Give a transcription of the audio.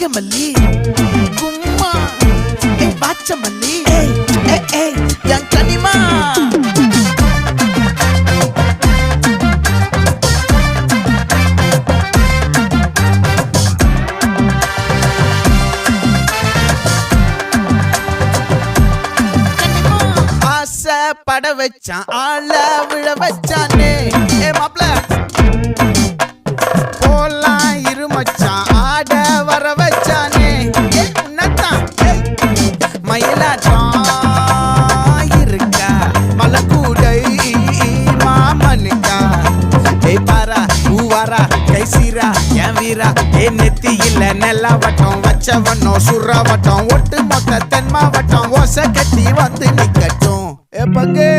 நாகமல்லி கும்மா பாச்சமல்லி என் கனிமா பட வச்சான் ஆள விழ வச்சானே மாப்ள போலாம் இருமச்சான் ஆட வர வச்சானே உன்னத்தான் மயிலாட்டம் இருக்கா மலக்கூடை மாமனுக்கா பாரா பூவாரா கைசீரா என் வீரா நெத்தி இல்ல நெல்லா வட்டம் வச்சவனும் சுறா வட்டம் ஒட்டு மொத்த தென் மாவட்டம் ஓசை கட்டி வந்து நிக்கட்டும் பங்கே